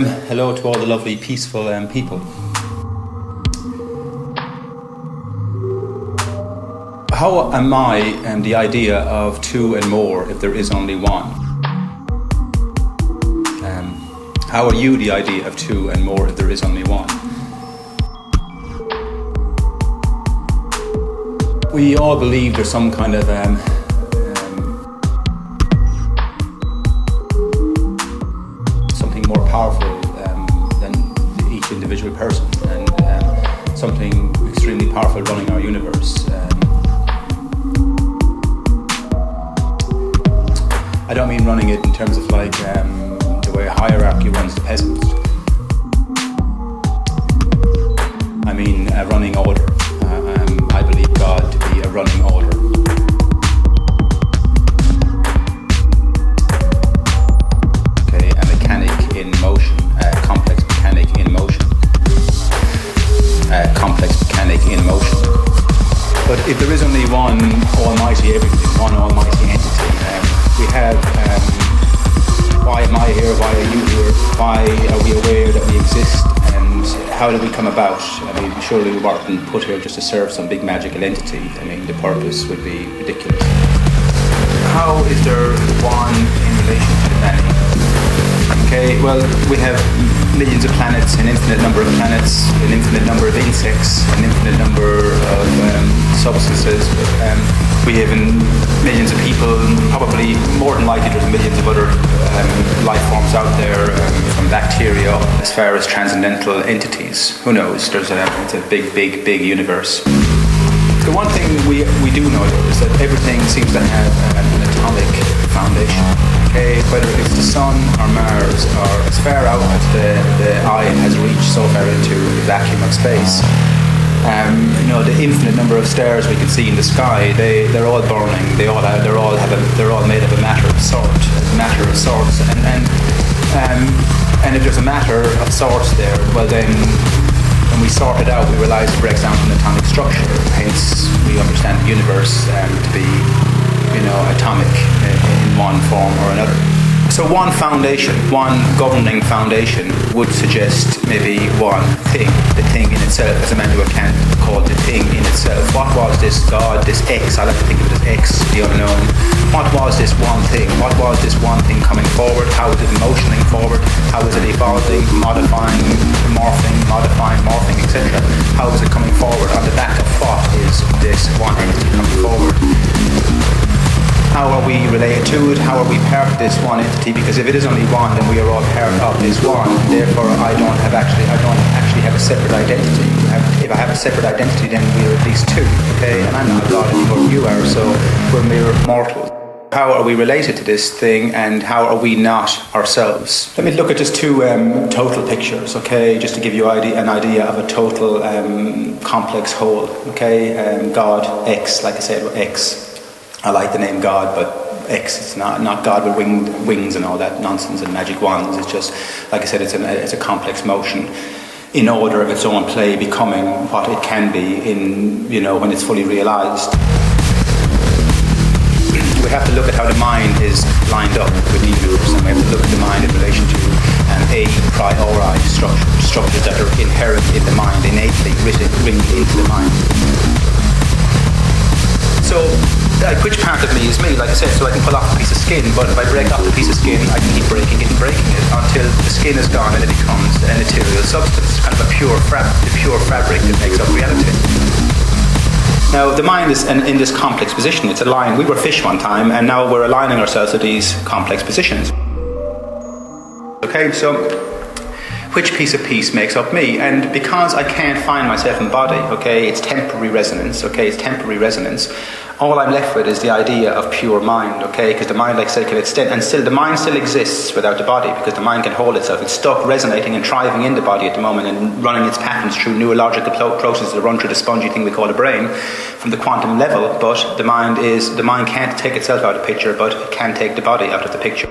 Hello to all the lovely, peaceful people. How am I the idea of two and more if there is only one? How are you the idea of two and more if there is only one? We all believe there's some kind of something more powerful than each individual person, and something extremely powerful running our universe. I don't mean running it in terms of like the way a hierarchy runs the peasants. I mean a running order. I believe God to be a running order. Okay, a mechanic in motion, a complex mechanic in motion. A complex mechanic in motion. But if there is only one almighty everything, one almighty entity, we have why am I here, why are you here, why are we aware that we exist, and how did we come about? I mean, surely we weren't put here just to serve some big magical entity. I mean, the purpose would be ridiculous. How is there one in relation to the many? Okay, well, we have millions of planets, an infinite number of planets, an infinite number of insects, an infinite number of substances. We have millions of people, probably more than likely there's millions of other life forms out there, from bacteria as far as transcendental entities. Who knows? It's a big universe. The one thing we do know though is that everything seems to have an atomic foundation. Okay, whether it's the sun or Mars or as far out as the eye has reached so far into the vacuum of space. The infinite number of stars we can see in the sky, they're all burning. They're all made of a matter of sorts. And if there's a matter of sorts there, well then, when we sort it out, we realize it breaks down to an atomic structure. Hence, we understand the universe to be, atomic in one form or another. So one foundation, one governing foundation would suggest maybe one thing, the thing in itself, as Immanuel Kant called the thing in itself. What was this God, this X? I like to think of it as X, the unknown. What was this one thing? What was this one thing coming forward? How is it motioning forward? How is it evolving, modifying, morphing, etc.? How is it coming forward? On the back of what is this one entity coming forward? How are we related to it? How are we part of this one entity? Because if it is only one, then we are all part of this one. Therefore, I don't actually have a separate identity. If I have a separate identity, then we are at least two. Okay, and I'm not God anymore. You are, so we're mere mortals. How are we related to this thing, and how are we not ourselves? Let me look at just two total pictures, okay, just to give you an idea of a total complex whole, okay? God, X, like I said, X. I like the name God, but X, it's not God with wings and all that nonsense and magic wands. It's just, like I said, it's a complex motion in order of its own play, becoming what it can be when it's fully realized. We have to look at how the mind is lined up with the universe, and we have to look at the mind in relation to a priori structures that are inherent in the mind, innately written into the mind. So, which part of me is me? Like I said, so I can pull off a piece of skin, but if I break off the piece of skin, I can keep breaking it until the skin is gone and it becomes an ethereal substance, kind of the pure fabric that makes up reality. Now, the mind is in this complex position. It's aligned. We were fish one time, and now we're aligning ourselves to these complex positions. Okay, so which piece of peace makes up me? And because I can't find myself in body, okay, it's temporary resonance, all I'm left with is the idea of pure mind, okay, because the mind, like I said, can extend, and still the mind still exists without the body, because the mind can hold itself. It's stuck resonating and thriving in the body at the moment and running its patterns through neurological processes that run through the spongy thing we call the brain from the quantum level, but the mind can't take itself out of the picture, but it can take the body out of the picture.